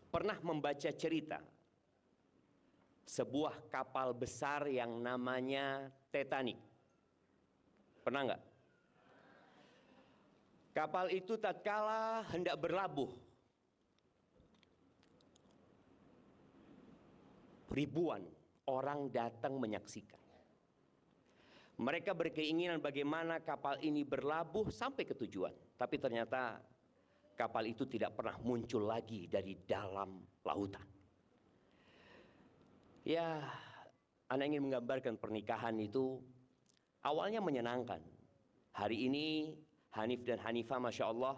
pernah membaca cerita sebuah kapal besar yang namanya Titanic? Pernah nggak? Kapal itu tatkala hendak berlabuh, ribuan orang datang menyaksikan. Mereka berkeinginan bagaimana kapal ini berlabuh sampai ke tujuan. Tapi ternyata kapal itu tidak pernah muncul lagi dari dalam lautan. Ya, Anda ingin menggambarkan pernikahan itu awalnya menyenangkan. Hari ini Hanif dan Hanifah, Masya Allah,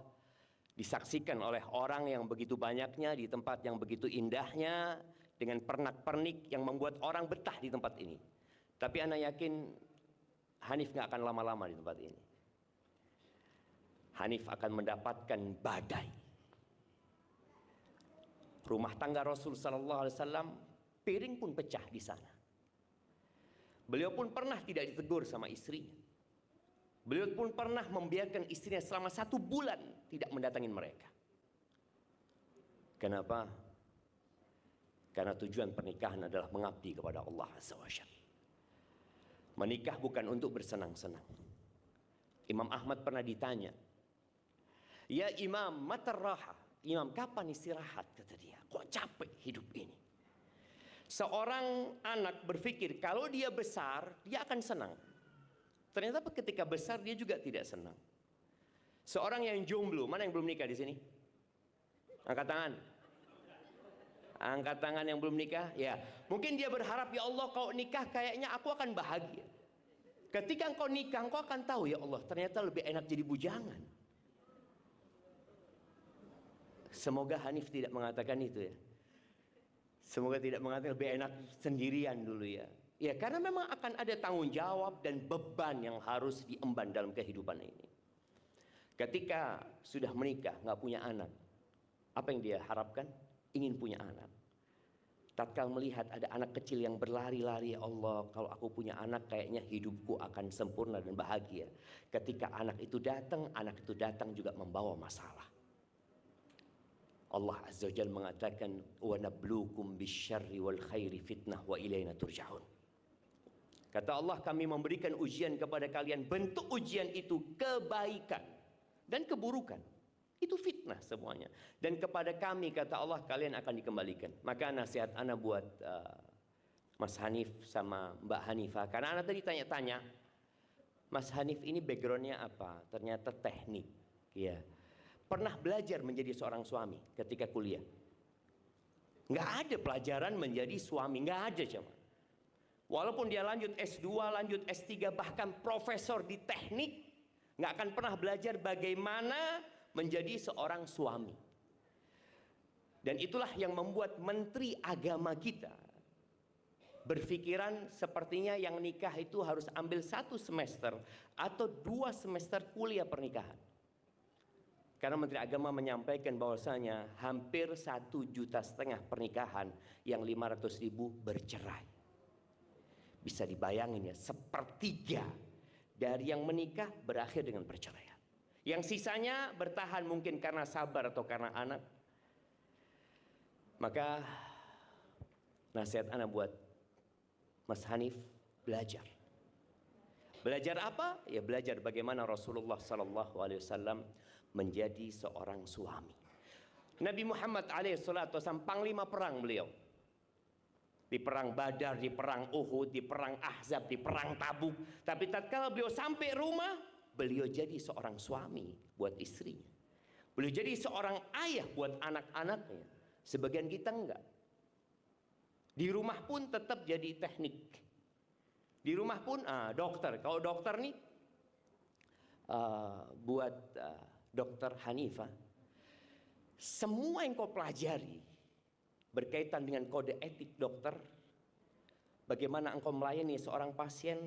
disaksikan oleh orang yang begitu banyaknya di tempat yang begitu indahnya, dengan pernak-pernik yang membuat orang betah di tempat ini. Tapi Anda yakin Hanif nggak akan lama-lama di tempat ini. Hanif akan mendapatkan badai. Rumah tangga Rasul Sallallahu Alaihi Wasallam, piring pun pecah di sana. Beliau pun pernah tidak ditegur sama istrinya. Beliau pun pernah membiarkan istrinya selama 1 bulan tidak mendatangin mereka. Kenapa? Karena tujuan pernikahan adalah mengabdi kepada Allah Azza wa Jalla. Menikah bukan untuk bersenang-senang. Imam Ahmad pernah ditanya, "Ya Imam, mata raha?" Imam, kapan istirahat? Kata dia. Kok capek hidup ini? Seorang anak berpikir kalau dia besar, dia akan senang. Ternyata ketika besar dia juga tidak senang. Seorang yang jomblo, mana yang belum nikah di sini? Angkat tangan. Angkat tangan yang belum nikah. Ya, mungkin dia berharap, ya Allah, kalau nikah kayaknya aku akan bahagia. Ketika engkau nikah, engkau akan tahu, ya Allah, ternyata lebih enak jadi bujangan. Semoga Hanif tidak mengatakan itu ya. Semoga tidak mengatakan lebih enak sendirian dulu ya. Ya, karena memang akan ada tanggung jawab dan beban yang harus diemban dalam kehidupan ini. Ketika sudah menikah, nggak punya anak, apa yang dia harapkan? Ingin punya anak. Tatkala melihat ada anak kecil yang berlari-lari, ya Allah, kalau aku punya anak kayaknya hidupku akan sempurna dan bahagia. Ketika anak itu datang juga membawa masalah. Allah Azza wa Jalla mengatakan, wa nabluukum bisyarri wal khairi fitnah wa ilaina turja'un. Kata Allah, kami memberikan ujian kepada kalian. Bentuk ujian itu kebaikan dan keburukan. Itu fitnah semuanya. Dan kepada kami, kata Allah, kalian akan dikembalikan. Maka nasihat ana buat Mas Hanif sama Mbak Hanifah. Karena ana tadi tanya-tanya, Mas Hanif ini backgroundnya apa? Ternyata teknik. Ya. Pernah belajar menjadi seorang suami ketika kuliah? Nggak ada pelajaran menjadi suami. Nggak ada cuma. Walaupun dia lanjut S2, lanjut S3, bahkan profesor di teknik, nggak akan pernah belajar bagaimana menjadi seorang suami. Dan itulah yang membuat Menteri Agama kita berpikiran sepertinya yang nikah itu harus ambil 1 semester atau 2 semester kuliah pernikahan. Karena Menteri Agama menyampaikan bahwasanya hampir 1,5 juta pernikahan yang 500.000 bercerai. Bisa dibayangin ya, 1/3 dari yang menikah berakhir dengan perceraian. Yang sisanya bertahan mungkin karena sabar atau karena anak. Maka nasihat ana buat Mas Hanif, belajar. Belajar apa? Ya belajar bagaimana Rasulullah SAW menjadi seorang suami. Nabi Muhammad SAW panglima perang beliau. Di perang Badar, di perang Uhud, di perang Ahzab, di perang Tabuk. Tapi tatkala beliau sampai rumah, beliau jadi seorang suami buat istrinya. Beliau jadi seorang ayah buat anak-anaknya. Sebagian kita enggak. Di rumah pun tetap jadi teknik. Di rumah pun dokter. Kalau dokter nih buat dokter Hanifah, semua yang kau pelajari berkaitan dengan kode etik dokter, bagaimana engkau melayani seorang pasien,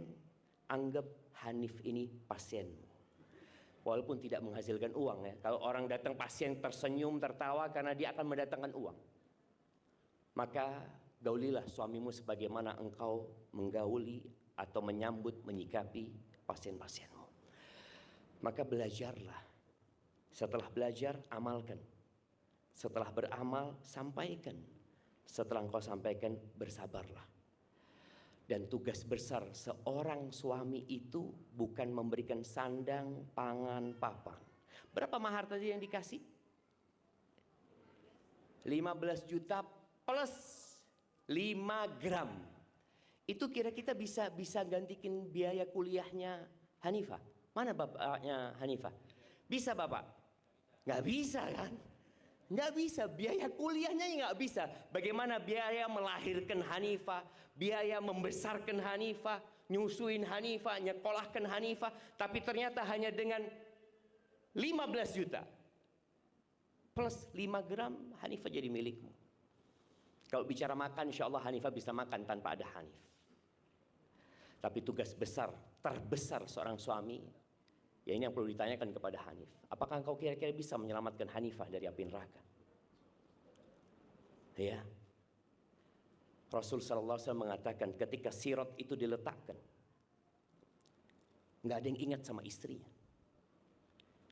anggap Hanif ini pasienmu. Walaupun tidak menghasilkan uang ya. Kalau orang datang pasien tersenyum, tertawa karena dia akan mendatangkan uang. Maka gaulilah suamimu sebagaimana engkau menggauli atau menyambut, menyikapi pasien-pasienmu. Maka belajarlah. Setelah belajar, amalkan. Setelah beramal, sampaikan. Setelah engkau sampaikan, bersabarlah. Dan tugas besar seorang suami itu bukan memberikan sandang, pangan, papan. Berapa mahar tadi yang dikasih? 15 juta plus 5 gram. Itu kira kita bisa gantikan biaya kuliahnya Hanifah. Mana bapaknya Hanifah? Bisa bapak? Nggak bisa kan? Nggak bisa, biaya kuliahnya nggak bisa. Bagaimana biaya melahirkan Hanifah, biaya membesarkan Hanifah, nyusuin Hanifah, nyekolahkan Hanifah, tapi ternyata hanya dengan 15 juta plus 5 gram Hanifah jadi milikmu. Kalau bicara makan, insya Allah Hanifah bisa makan tanpa ada Hanif. Tapi tugas besar, terbesar seorang suami, ya ini yang perlu ditanyakan kepada Hanif. Apakah engkau kira-kira bisa menyelamatkan Hanifah dari api neraka? Ya. Rasul sallallahu alaihi wasallam mengatakan ketika sirat itu diletakkan, nggak ada yang ingat sama istrinya.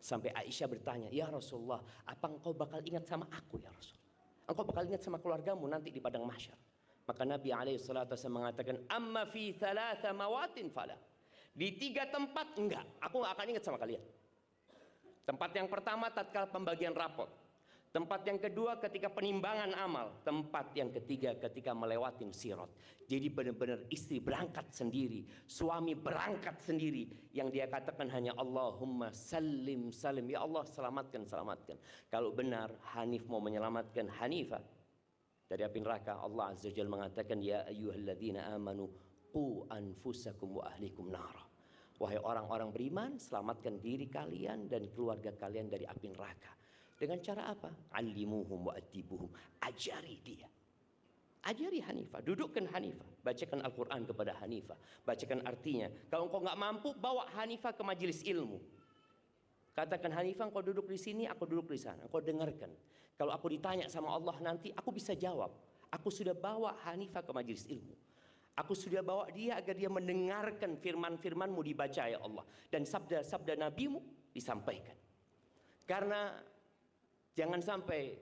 Sampai Aisyah bertanya, "Ya Rasulullah, apa engkau bakal ingat sama aku ya Rasul? Engkau bakal ingat sama keluargamu nanti di padang mahsyar?" Maka Nabi alaihi salatu wasallam mengatakan, "Amma fi thalatha mawatin fala." Di 3 tempat enggak, aku nggak akan ingat sama kalian. Tempat yang pertama tatkala pembagian rapot. Tempat yang kedua ketika penimbangan amal. Tempat yang ketiga ketika melewati sirat. Jadi benar-benar istri berangkat sendiri, suami berangkat sendiri. Yang dia katakan hanya Allahumma salim salim. Ya Allah selamatkan, selamatkan. Kalau benar Hanif mau menyelamatkan Hanifah dari api neraka, Allah Azza wa Jalla mengatakan, ya ayyuhalladzina amanu qu anfusakum wa ahlikum nara. Wahai orang-orang beriman, selamatkan diri kalian dan keluarga kalian dari api neraka. Dengan cara apa? Alimuhum wa adibuhum. Ajari dia. Ajari Hanifah. Dudukkan Hanifah. Bacakan Al-Quran kepada Hanifah. Bacakan artinya. Kalau engkau nggak mampu, bawa Hanifah ke majelis ilmu. Katakan, Hanifah, engkau duduk di sini, aku duduk di sana. Engkau dengarkan. Kalau aku ditanya sama Allah nanti, aku bisa jawab. Aku sudah bawa Hanifah ke majelis ilmu. Aku sudah bawa dia agar dia mendengarkan firman-firmanmu dibaca ya Allah. Dan sabda-sabda nabimu disampaikan. Karena jangan sampai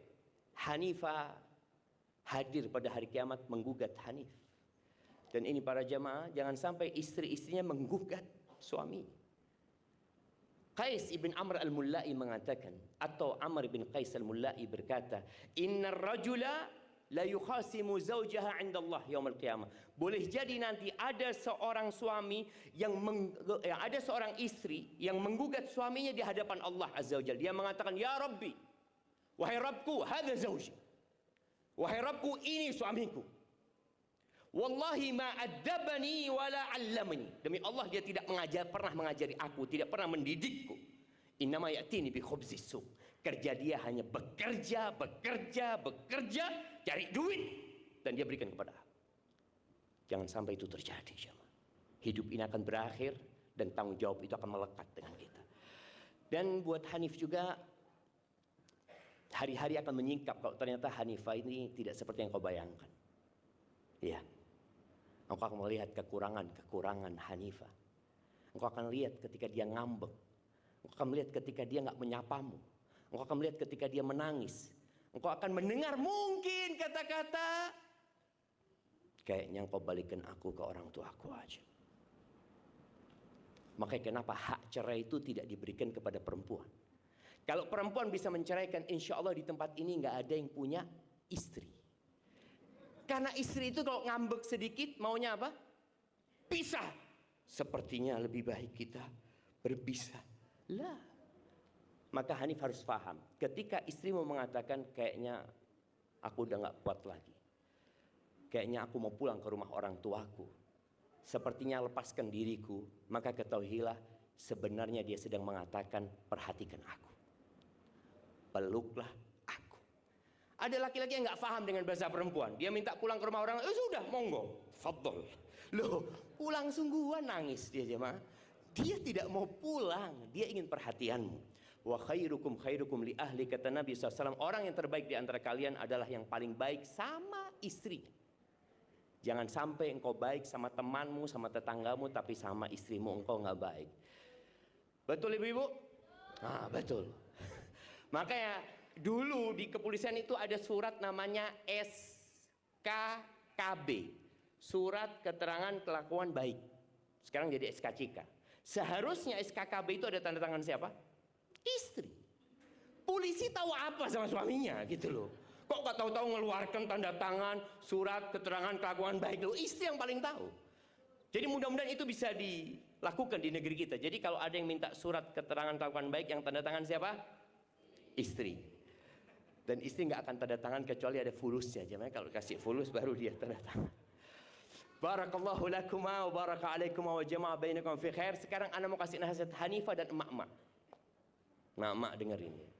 Hanifah hadir pada hari kiamat menggugat Hanif. Dan ini para jamaah, jangan sampai istri-istrinya menggugat suami. Qais ibn Amr al-Mullai mengatakan, atau Amr ibn Qais al-Mullai berkata, "Innar rajula la yukhasimu zawjaha 'inda Allah yaumil qiyamah." Boleh jadi nanti ada seorang suami ada seorang istri yang menggugat suaminya di hadapan Allah Azza wa Jalla. Dia mengatakan, "Ya Rabbi, wahai Rabbku, hadza zawji. Wahai Rabbku, ini suamiku. Wallahi ma addabani wala 'allamani." Demi Allah dia tidak pernah mengajari aku, tidak pernah mendidikku. Innama ya'tini bi khubzis suq. Kerja dia hanya bekerja, cari duit dan dia berikan kepada aku. Jangan sampai itu terjadi, jemaah. Hidup ini akan berakhir dan tanggung jawab itu akan melekat dengan kita. Dan buat Hanif juga, hari-hari akan menyingkap kalau ternyata Hanifah ini tidak seperti yang kau bayangkan. Iya. Engkau akan melihat kekurangan Hanifah. Engkau akan lihat ketika dia ngambek. Engkau akan melihat ketika dia nggak menyapamu. Engkau akan melihat ketika dia menangis. Engkau akan mendengar mungkin kata-kata, kayaknya engkau balikan aku ke orang tuaku aja. Makanya kenapa hak cerai itu tidak diberikan kepada perempuan. Kalau perempuan bisa menceraikan, insya Allah di tempat ini nggak ada yang punya istri. Karena istri itu kalau ngambek sedikit, maunya apa? Pisah. Sepertinya lebih baik kita berpisah. Lah. Maka Hanif harus paham. Ketika istrimu mengatakan, kayaknya aku udah nggak kuat lagi. Kayaknya aku mau pulang ke rumah orang tuaku. Sepertinya lepaskan diriku. Maka ketahuilah, sebenarnya dia sedang mengatakan, perhatikan aku. Peluklah aku. Ada laki-laki yang nggak paham dengan bahasa perempuan. Dia minta pulang ke rumah orang, sudah, monggo, fadol. Loh, pulang sungguhan, nangis dia jemaah. Dia tidak mau pulang, dia ingin perhatianmu. Wa khairukum khairukum li ahli, kata Nabi SAW. Orang yang terbaik di antara kalian adalah yang paling baik sama istrinya. Jangan sampai engkau baik sama temanmu, sama tetanggamu, tapi sama istrimu engkau nggak baik. Betul ibu-ibu? Ah, betul. Makanya Dulu di kepolisian itu ada surat namanya SKKB, Surat Keterangan Kelakuan Baik. Sekarang jadi SKCK. Seharusnya SKKB itu ada tanda tangan siapa? Istri. Polisi tahu apa sama suaminya gitu loh. Kok gak tahu-tahu ngeluarkan tanda tangan surat keterangan kelakuan baik loh. Istri yang paling tahu. Jadi mudah-mudahan itu bisa dilakukan di negeri kita. Jadi kalau ada yang minta surat keterangan kelakuan baik, yang tanda tangan siapa? Istri. Dan istri nggak akan tanda tangan kecuali ada fulusnya. Jangan kalau kasih fulus baru dia tanda tangan. Barakallahu lakuma wa baraka alaikuma wa jama'a bainakum fi khair. Sekarang ana mau kasih nasihat Hanifah dan emak-emak. Emak-emak dengerin ya.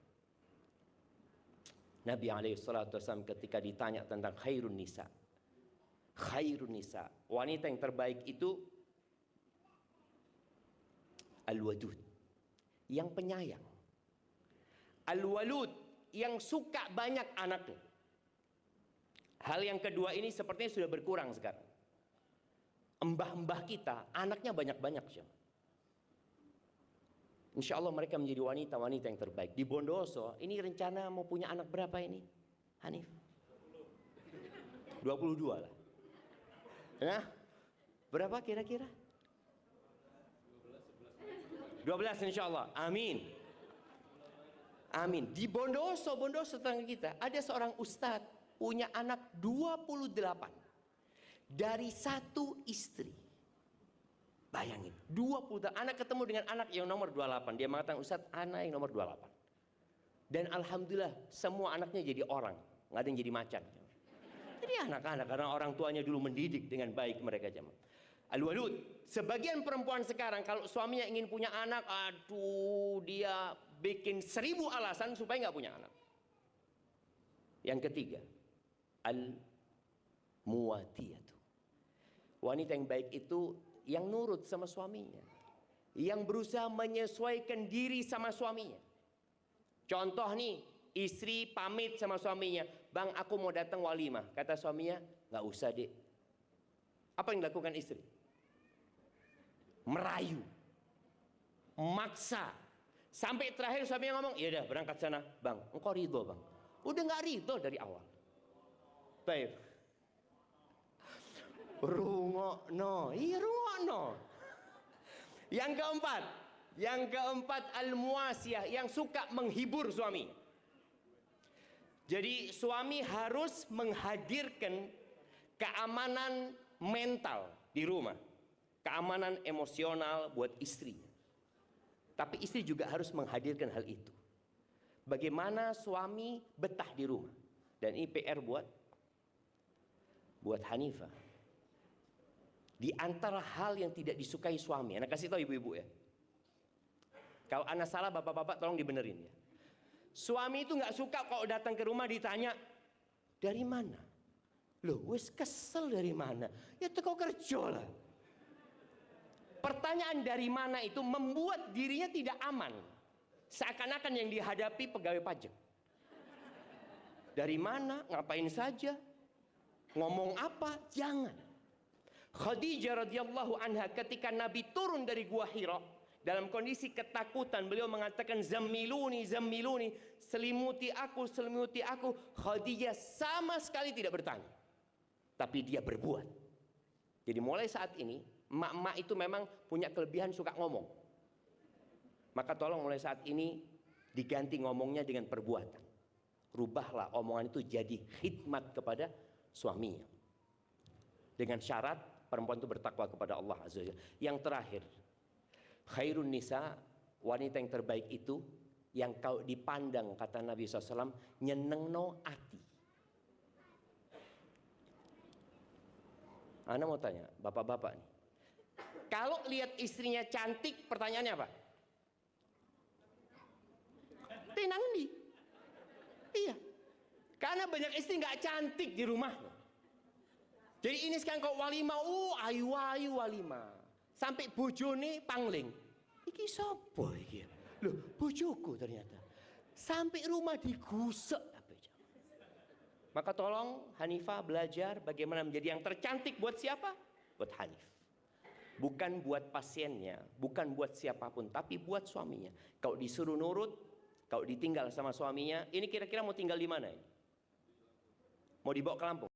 Nabi SAW ketika ditanya tentang khairun nisa, wanita yang terbaik itu al-wadud, yang penyayang, al-walud, yang suka banyak anaknya. Hal yang kedua ini sepertinya sudah berkurang sekarang. Mbah-mbah kita anaknya banyak-banyak. Insya Allah mereka menjadi wanita-wanita yang terbaik. Di Bondowoso ini rencana mau punya anak berapa ini, Hanif? 22 lah. Nah, berapa kira-kira? 12 insya Allah. Amin. Amin. Di Bondowoso tetangga kita, ada seorang ustadz punya anak 28 dari satu istri. Bayangin, 20 anak ketemu dengan anak yang nomor 28. Dia mengatakan, Ustadz, anak yang nomor 28. Dan alhamdulillah semua anaknya jadi orang, nggak ada yang jadi macan. Jadi anak-anak karena orang tuanya dulu mendidik dengan baik mereka jemaah. Al-walud, sebagian perempuan sekarang kalau suaminya ingin punya anak, aduh dia bikin 1000 alasan supaya nggak punya anak. Yang ketiga, al-muwatiyatu. Wanita yang baik itu yang nurut sama suaminya, yang berusaha menyesuaikan diri sama suaminya. Contoh nih, istri pamit sama suaminya, bang aku mau datang walimah. Kata suaminya, nggak usah dek. Apa yang dilakukan istri? Merayu, maksa, sampai terakhir suaminya ngomong, ya udah berangkat sana, bang. Engkau ridho bang? Udah nggak ridho dari awal. Baik. Rungokno, iya rungokno. Yang keempat al-muasiyah, yang suka menghibur suami. Jadi suami harus menghadirkan keamanan mental di rumah, keamanan emosional buat istri. Tapi istri juga harus menghadirkan hal itu. Bagaimana suami betah di rumah. Dan ini PR buat Hanifah. Di antara hal yang tidak disukai suami, anak kasih tahu ibu-ibu ya. Kalau anak salah bapak-bapak tolong dibenerin ya. Suami itu nggak suka kalau datang ke rumah ditanya dari mana. Loh, wes kesel dari mana? Ya teko kerja lah. Pertanyaan dari mana itu membuat dirinya tidak aman. Seakan-akan yang dihadapi pegawai pajak. Dari mana? Ngapain saja? Ngomong apa? Jangan. Khadijah radhiyallahu anha ketika Nabi turun dari Gua Hira dalam kondisi ketakutan, beliau mengatakan zammiluni, selimuti aku. Khadijah sama sekali tidak bertanya, tapi dia berbuat. Jadi mulai saat ini emak-emak itu memang punya kelebihan suka ngomong. Maka tolong mulai saat ini diganti ngomongnya dengan perbuatan. Rubahlah omongan itu jadi khidmat kepada suaminya. Dengan syarat perempuan itu bertakwa kepada Allah Azza wa Jalla. Yang terakhir, khairun nisa, wanita yang terbaik itu yang kau dipandang kata Nabi SAW nyenengno ati. Ana mau tanya, bapak-bapak nih, kalau lihat istrinya cantik, pertanyaannya apa? Tenang nih. Iya. Karena banyak istri nggak cantik di rumahnya. Jadi ini sekarang kau walimah, ayu-ayu walimah. Sampai bojone pangling. Iki sapa iki? Loh, bojoku ternyata. Sampai rumah digusek. Maka tolong Hanifah belajar bagaimana menjadi yang tercantik buat siapa? Buat Hanif. Bukan buat pasiennya, bukan buat siapapun, tapi buat suaminya. Kalau disuruh nurut, Kalau ditinggal sama suaminya, ini kira-kira mau tinggal di mana ini? Mau dibawa ke Lampung?